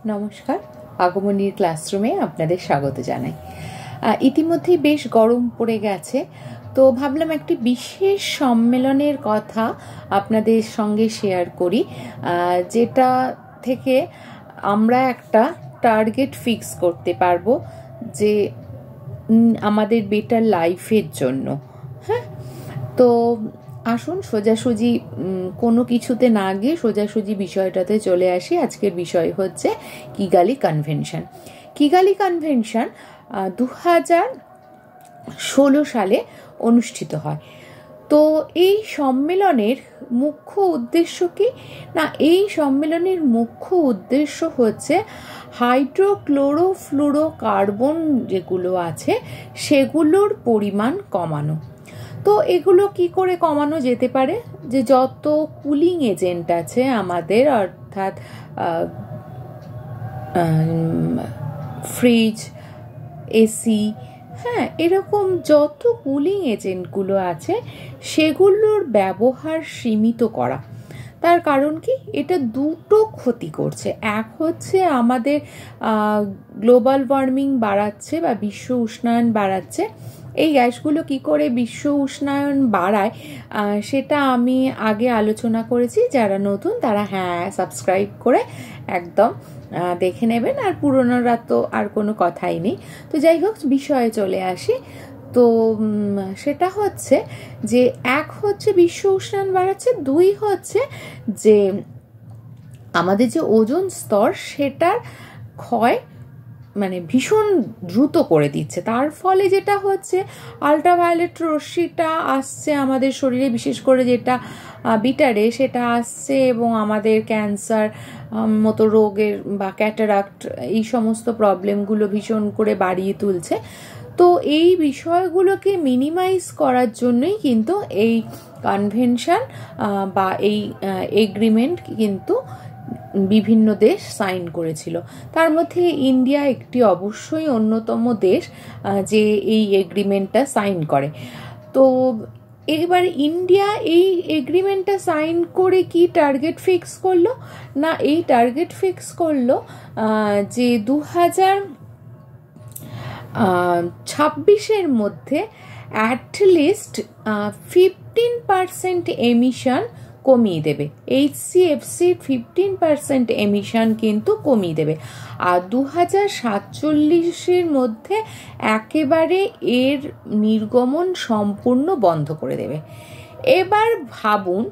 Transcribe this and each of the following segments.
নমস্কার, আগমনীর ক্লাসরুমে আপনাদের স্বাগত জানাই। ইতিমধ্যেই বেশ গরম পড়ে গেছে, তো ভাবলাম একটি বিশেষ সম্মেলনের কথা আপনাদের সঙ্গে শেয়ার করি, যেটা থেকে আমরা একটা টার্গেট ফিক্স করতে পারবো যে আমাদের বেটার লাইফের জন্য। হ্যাঁ, তো আসুন সোজাসুজি কোনো কিছুতে না গিয়ে সোজাসুজি বিষয়টাতে চলে আসি। আজকের বিষয় হচ্ছে কিগালি কনভেনশন। কিগালি কনভেনশন 2016 সালে অনুষ্ঠিত হয়। তো এই সম্মেলনের মুখ্য উদ্দেশ্য কি না, এই সম্মেলনের মুখ্য উদ্দেশ্য হচ্ছে হাইড্রোক্লোরোফ্লুরোকার্বন যেগুলো আছে সেগুলোর পরিমাণ কমানো। তো এগুলো কি করে কমানো যেতে পারে, যে যত কুলিং এজেন্ট আছে আমাদের, অর্থাৎ ফ্রিজ, এসি, হ্যাঁ, এরকম যত কুলিং এজেন্টগুলো আছে সেগুলোর ব্যবহার সীমিত করা। তার কারণ কি, এটা দুটো ক্ষতি করছে। এক হচ্ছে আমাদের গ্লোবাল ওয়ার্মিং বাড়াচ্ছে বা বিশ্ব উষ্ণায়ন বাড়াচ্ছে। এই গ্যাসগুলো কি করে বিশ্ব উষ্ণায়ন বাড়ায় সেটা আমি আগে আলোচনা করেছি। যারা নতুন তারা সাবস্ক্রাইব করে একদম দেখে নেবেন, আর পুরনোরা তো আর কোনো কথাই নেই। তো যাই হোক, বিষয়ে চলে আসি। তো সেটা হচ্ছে যে এক হচ্ছে বিশ্ব উষ্ণায়ন বাড়াচ্ছে, দুই হচ্ছে যে আমাদের যে ওজোন স্তর সেটার ক্ষয় ভীষণ দ্রুত করে দিচ্ছে। তার ফলে যেটা হচ্ছে, আল্ট্রাভায়োলেট রশ্মিটা আসছে আমাদের শরীরে, বিশেষ করে যেটা বিটারে সেটা আসছে এবং আমাদের ক্যান্সার মতো রোগের বা ক্যাটারাক্ট এই সমস্ত প্রবলেমগুলো ভীষণ করে বাড়িয়ে তুলছে। তো এই বিষয়গুলোকে মিনিমাইজ করার জন্যই কিন্তু এই কনভেনশন বা এই এগ্রিমেন্ট কিন্তু বিভিন্ন দেশ সাইন করেছিল। তার মধ্যে ইন্ডিয়া একটি অবশ্যই অন্যতম দেশ যে এই এগ্রিমেন্টটা সাইন করে। তো এবার ইন্ডিয়া এই এগ্রিমেন্টটা সাইন করে কি টার্গেট ফিক্স করলো না, এই টার্গেট ফিক্স করলো যে 2026 মধ্যে অ্যাটলিস্ট 15% এমিশন কমিয়ে দেবে। HCFC 15% এমিশন কিন্তু কমিয়ে দেবে, আর 2047 মধ্যে একেবারে এর নির্গমন সম্পূর্ণ বন্ধ করে দেবে। এবার ভাবুন,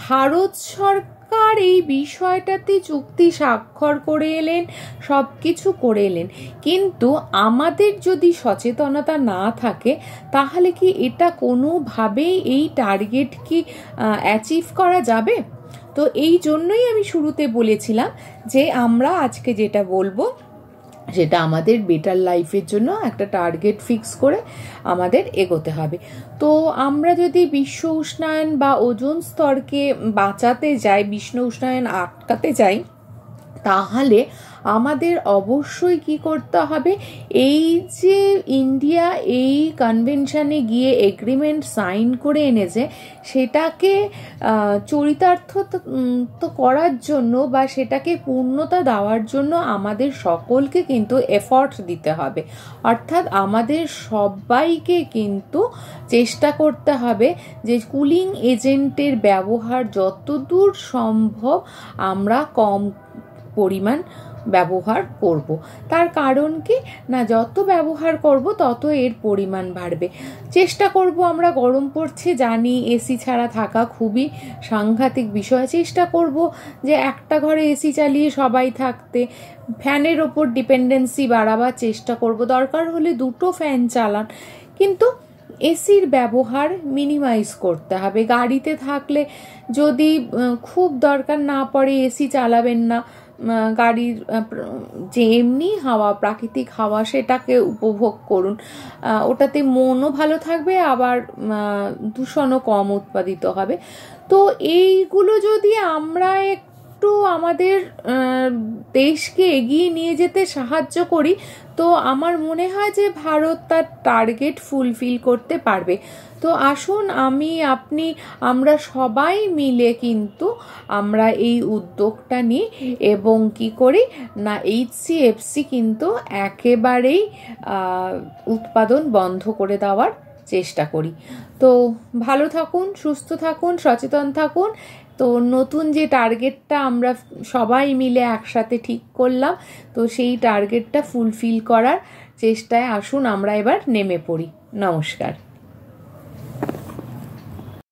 ভারত সরকার এই বিষয়টাতে চুক্তি স্বাক্ষর করে এলেন, সব কিছু করে এলেন, কিন্তু আমাদের যদি সচেতনতা না থাকে তাহলে কি এটা কোনোভাবেই এই টার্গেট কি অ্যাচিভ করা যাবে? তো এই জন্যই আমি শুরুতে বলেছিলাম যে আমরা আজকে যেটা বলবো সেটা আমাদের বেটার লাইফের জন্য একটা টার্গেট ফিক্স করে আমাদের এগোতে হবে। তো আমরা যদি বিশ্ব উষ্ণায়ন বা ওজোন স্তরকে বাঁচাতে যাই, বিশ্ব উষ্ণায়ন আটকাতে চাই, তাহলে আমাদের অবশ্যই কি করতে হবে, এই যে ইন্ডিয়া এই কনভেনশনে গিয়ে এগ্রিমেন্ট সাইন করে এনেছে সেটাকে চরিতার্থ তো করার জন্য বা সেটাকে পূর্ণতা দেওয়ার জন্য আমাদের সকলকে কিন্তু এফর্ট দিতে হবে। অর্থাৎ আমাদের সবাইকে কিন্তু চেষ্টা করতে হবে যে কুলিং এজেন্টের ব্যবহার যতদূর সম্ভব আমরা কম পরিমাণ ব্যবহার করব। তার কারণ কি না, যত ব্যবহার করব তত এর পরিমাণ বাড়বে। চেষ্টা করব, আমরা গরম পড়ছে জানি, এসি ছাড়া থাকা খুবই সাংঘাতিক বিষয়। চেষ্টা করব যে একটা ঘরে এসি চালিয়ে সবাই থাকতে, ফ্যানের ওপর ডিপেন্ডেন্সি বাড়াবার চেষ্টা করব। দরকার হলে দুটো ফ্যান চালান, কিন্তু এসির ব্যবহার মিনিমাইজ করতে হবে। গাড়িতে থাকলে যদি খুব দরকার না পড়ে এসি চালাবেন না, গাড়ির যে এমনি হাওয়া, প্রাকৃতিক হাওয়া, সেটাকে উপভোগ করুন। ওটাতে মনও ভালো থাকবে, আবার দূষণও কম উৎপাদিত হবে। তো এইগুলো যদি আমরা একটু আমাদের দেশকে এগিয়ে নিয়ে যেতে সাহায্য করি, তো আমার মনে হয় যে ভারত তার টার্গেট ফুলফিল করতে পারবে। তো আসুন আপনি আমরা সবাই মিলে কিন্তু আমরা এই উদ্যোগটা নিই এবং কি করি না, HCFC কিন্তু একেবারেই উৎপাদন বন্ধ করে দেওয়ার চেষ্টা করি। তো ভালো থাকুন, সুস্থ থাকুন, সচেতন থাকুন। তো নতুন যে টার্গেটটা আমরা সবাই মিলে একসাথে ঠিক করলাম, তো সেই টার্গেটটা ফুলফিল করার চেষ্টায় আসুন আমরা এবার নেমে পড়ি। নমস্কার।